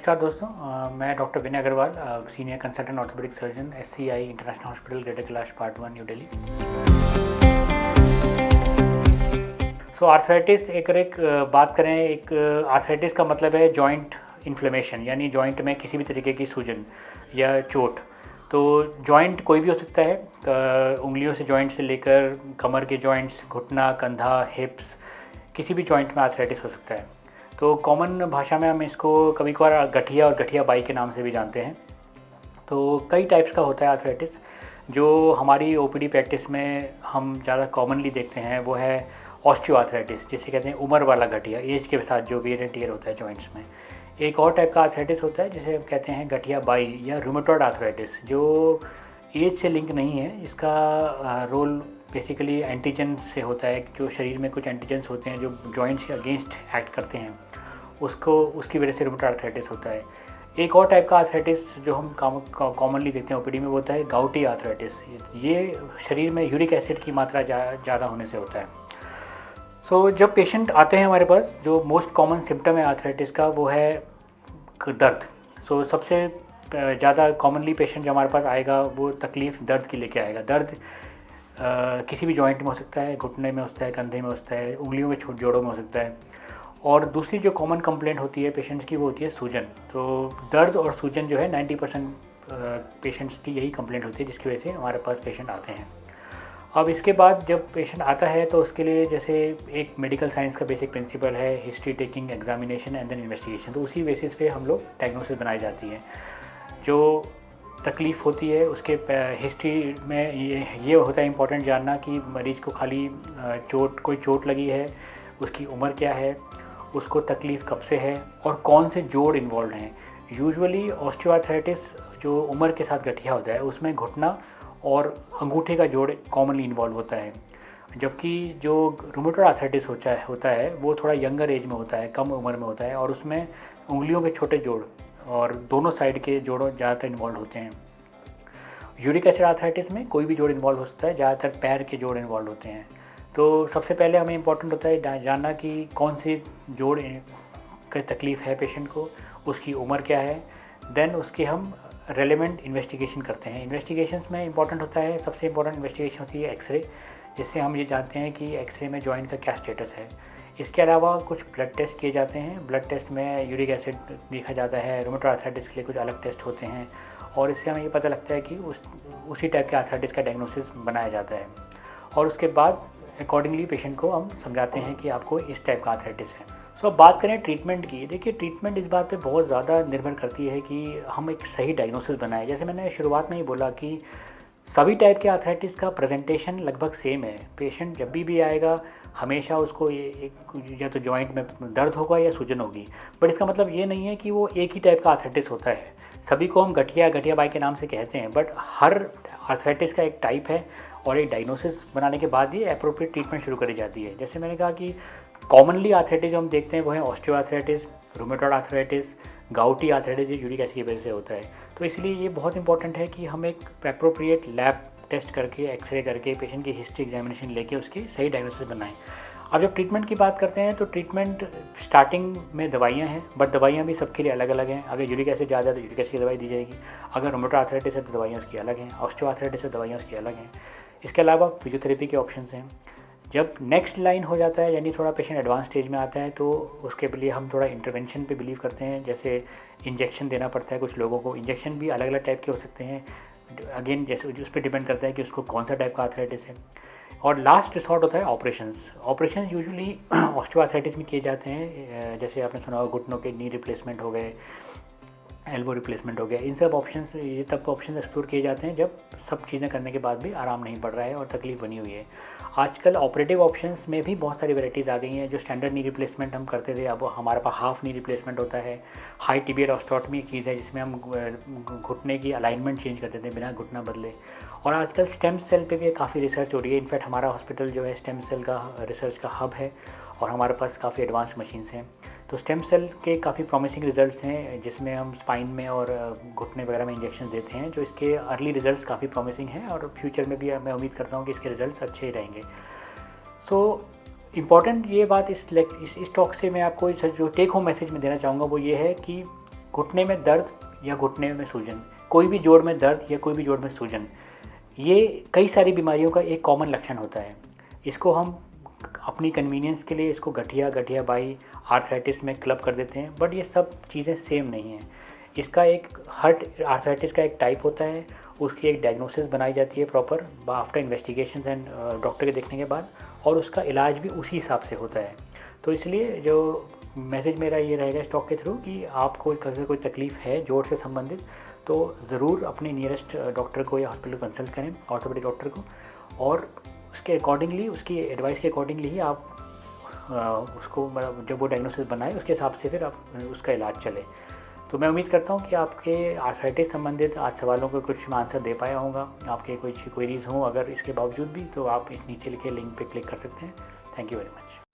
नमस्कार दोस्तों, मैं doctor Vinay Agarwal, senior consultant orthopaedic surgeon, SCI international hospital, greater Kailash, part 1, New Delhi. So arthritis बात करें, एक आर्थराइटिस का मतलब है जॉइंट इन्फ्लेमेशन, यानी जॉइंट में किसी भी तरीके की सूजन या चोट। तो जॉइंट कोई भी हो सकता है, उंगलियों से जॉइंट से लेकर कमर के जॉइंट्स, घुटना, कंधा, हिप्स, किसी भी जॉइंट में आर्थराइटिस हो सकता है। तो कॉमन भाषा में हम इसको कभी कभार गठिया और गठिया बाई के नाम से भी जानते हैं। तो कई टाइप्स का होता है आर्थराइटिस। जो हमारी OPD प्रैक्टिस में हम ज़्यादा कॉमनली देखते हैं वो है ऑस्टियोआर्थराइटिस, जिसे कहते हैं उम्र वाला गठिया, एज के साथ जो वेयर एंड टियर होता है जॉइंट्स में। एक और टाइप का आर्थराइटिस होता है जिसे हम कहते हैं गठिया बाई या रूमेटॉइड आर्थराइटिस, जो एज से लिंक नहीं है। इसका रोल बेसिकली एंटीजन से होता है। जो शरीर में कुछ एंटीजन्स होते हैं जो जॉइंट्स के अगेंस्ट एक्ट करते हैं, उसकी वजह से रूमेटॉइड आर्थराइटिस होता है। एक और टाइप का आर्थराइटिस जो हम कॉमनली देखते हैं OPD में, वो होता है गाउटी आर्थराइटिस। ये शरीर में यूरिक एसिड की मात्रा ज़्यादा होने से होता है। सो जब पेशेंट आते हैं हमारे पास, जो मोस्ट कॉमन सिम्टम है आर्थराइटिस का वो है दर्द। सो सबसे ज़्यादा कॉमनली पेशेंट जो हमारे पास आएगा वो तकलीफ़ दर्द की लेके आएगा। दर्द किसी भी जॉइंट में हो सकता है, घुटने में हो सकता है, कंधे में हो सकता है, उंगलियों में, जोड़ों में हो सकता है। और दूसरी जो कॉमन कंप्लेंट होती है पेशेंट्स की वो होती है सूजन। तो दर्द और सूजन जो है 90% पेशेंट्स की यही कंप्लेंट होती है, जिसकी वजह से हमारे पास पेशेंट आते हैं। अब इसके बाद जब पेशेंट आता है तो उसके लिए जैसे एक मेडिकल साइंस का बेसिक प्रिंसिपल है, history taking, examination and then investigation. तो उसी बेसिस पे हम लोग डायग्नोसिस बनाई जाती है। जो तकलीफ़ होती है उसके हिस्ट्री में ये होता है इम्पोर्टेंट जानना कि मरीज़ को खाली कोई चोट लगी है, उसकी उम्र क्या है, उसको तकलीफ़ कब से है और कौन से जोड़ इन्वॉल्व हैं। यूजुअली ऑस्टियोआर्थराइटिस जो उम्र के साथ गठिया होता है उसमें घुटना और अंगूठे का जोड़ कॉमनली इन्वॉल्व होता है, जबकि जो रूमेटॉइड आर्थराइटिस होता है वो थोड़ा यंगर एज में होता है, कम उम्र में होता है, और उसमें उंगलियों के छोटे जोड़ और दोनों साइड के जोड़ ज़्यादातर इन्वॉल्व होते हैं। यूरिक एसिड आर्थराइटिस में कोई भी जोड़ इन्वॉल्व हो सकता है, ज़्यादातर पैर के जोड़ इन्वॉल्व होते हैं। तो सबसे पहले हमें इम्पोर्टेंट होता है जानना कि कौन सी जोड़ की तकलीफ़ है पेशेंट को, उसकी उम्र क्या है। देन उसके हम रेलेवेंट इन्वेस्टिगेशन करते हैं। इन्वेस्टिगेशंस में इंपॉर्टेंट होता है, सबसे इंपॉर्टेंट इन्वेस्टिगेशन होती है एक्सरे, जिससे हम ये जानते हैं कि एक्सरे में जॉइंट का क्या स्टेटस है। इसके अलावा कुछ ब्लड टेस्ट किए जाते हैं। ब्लड टेस्ट में यूरिक एसिड देखा जाता है। रूमेटॉइड आर्थराइटिस के लिए कुछ अलग टेस्ट होते हैं, और इससे हमें ये पता लगता है कि उसी टाइप के आर्थराइटिस का डायग्नोसिस बनाया जाता है। और उसके बाद अकॉर्डिंगली पेशेंट को हम समझाते हैं कि आपको इस टाइप का आर्थराइटिस है। सो अब बात करें ट्रीटमेंट की। देखिए, ट्रीटमेंट इस बात पे बहुत ज़्यादा निर्भर करती है कि हम एक सही डायग्नोसिस बनाएं। जैसे मैंने शुरुआत में ही बोला कि सभी टाइप के आर्थराइटिस का प्रेजेंटेशन लगभग सेम है। पेशेंट जब भी आएगा हमेशा उसको या तो जॉइंट में दर्द होगा या सूजन होगी, बट इसका मतलब ये नहीं है कि वो एक ही टाइप का आर्थराइटिस होता है। सभी को हम गठिया बाई के नाम से कहते हैं, बट हर आर्थराइटिस का एक टाइप है और एक डायग्नोसिस बनाने के बाद ही अप्रोप्रिएट ट्रीटमेंट शुरू करी जाती है। जैसे मैंने कहा कि कॉमनली आर्थराइटिस जो हम देखते हैं वो है ऑस्टियोआर्थराइटिस, रूमेटॉइड आर्थराइटिस, गाउटी आर्थराइटिस, जो यूरिक एसिड की वजह से होता है। तो इसलिए ये बहुत इंपॉर्टेंट है कि हम एक अप्रोप्रिएट लैब टेस्ट करके, एक्सरे करके, पेशेंट की हिस्ट्री एग्जामिनेशन लेके उसकी सही डायग्नोसिस बनाएं। अब जब ट्रीटमेंट की बात करते हैं तो ट्रीटमेंट स्टार्टिंग में दवाइयाँ हैं, बट दवाइयाँ भी सबके लिए अलग अलग हैं। अगर यूरिक एसिड ज़्यादा है तो यूरिक एसिड की दवाई दी जाएगी। अगर रूमेटॉइड आर्थराइटिस है तो दवाइयाँ उसकी अलग हैं। ऑस्टियोआर्थराइटिस है, दवाइयाँ उसकी अलग हैं। इसके अलावा फिजियोथेरेपी के ऑप्शंस हैं। जब नेक्स्ट लाइन हो जाता है, यानी थोड़ा पेशेंट एडवांस स्टेज में आता है, तो उसके लिए हम थोड़ा इंटरवेंशन पे बिलीव करते हैं। जैसे इंजेक्शन देना पड़ता है कुछ लोगों को। इंजेक्शन भी अलग अलग टाइप के हो सकते हैं, अगेन जैसे उस पर डिपेंड करता है कि उसको कौन सा टाइप का आर्थराइटिस है। और लास्ट रिसॉर्ट होता है ऑपरेशंस। ऑपरेशंस यूजुअली ऑस्टियोआर्थराइटिस में किए जाते हैं। जैसे आपने सुना होगा घुटनों के नी रिप्लेसमेंट हो गए, एल्बो रिप्लेसमेंट हो गया। इन सब ऑप्शंस, ये तब ऑप्शन एक्सप्लोर किए जाते हैं जब सब चीज़ें करने के बाद भी आराम नहीं पड़ रहा है और तकलीफ बनी हुई है। आजकल ऑपरेटिव ऑप्शंस में भी बहुत सारी वैराइटीज़ आ गई हैं। जो स्टैंडर्ड नी रिप्लेसमेंट हम करते थे, अब हमारे पास हाफ नी रिप्लेसमेंट होता है। हाई टिबियल ऑस्टोटमी एक चीज़ है जिसमें हम घुटने की अलाइनमेंट चेंज करते थे बिना घुटना बदले। और आजकल स्टेम सेल पे भी काफ़ी रिसर्च हो रही है। इनफैक्ट हमारा हॉस्पिटल जो है स्टेम सेल का रिसर्च का हब है और हमारे पास काफ़ी एडवांस मशीन्स हैं। तो स्टेम सेल के काफ़ी प्रॉमिसिंग रिजल्ट्स हैं, जिसमें हम स्पाइन में और घुटने वगैरह में इंजेक्शन देते हैं। जो इसके अर्ली रिजल्ट्स काफ़ी प्रॉमिसिंग हैं और फ्यूचर में भी मैं उम्मीद करता हूँ कि इसके रिजल्ट्स अच्छे ही रहेंगे। सो इम्पॉर्टेंट ये बात इस टॉक से मैं आपको जो टेक होम मैसेज में देना चाहूँगा वो ये है कि घुटने में दर्द या घुटने में सूजन, कोई भी जोड़ में दर्द या कोई भी जोड़ में सूजन, ये कई सारी बीमारियों का एक कॉमन लक्षण होता है। इसको हम अपनी कन्वीनियंस के लिए इसको गठिया बाई आर्थराइटिस में क्लब कर देते हैं, बट ये सब चीज़ें सेम नहीं हैं। इसका एक हर आर्थराइटिस का एक टाइप होता है, उसकी एक डायग्नोसिस बनाई जाती है proper after investigation and doctor के देखने के बाद, और उसका इलाज भी उसी हिसाब से होता है। तो इसलिए जो मैसेज मेरा ये रहेगा इस टॉक के थ्रू कि आपको अगर कोई तकलीफ़ है जोड़ से संबंधित, तो ज़रूर अपने नियरेस्ट डॉक्टर को या हॉस्पिटल कंसल्ट करें, ऑर्थोपेडिक डॉक्टर को, और उसके अकॉर्डिंगली, उसकी एडवाइस के अकॉर्डिंगली ही आप उसको, मतलब जब वो डायग्नोसिस बनाए उसके हिसाब से फिर आप उसका इलाज चले। तो मैं उम्मीद करता हूँ कि आपके आर्थराइटिस संबंधित आज सवालों को कुछ मैं आंसर दे पाया होगा। आपके कुछ क्वेरीज हों अगर इसके बावजूद भी, तो आप इस नीचे लिखे लिंक पे क्लिक कर सकते हैं। Thank you very much.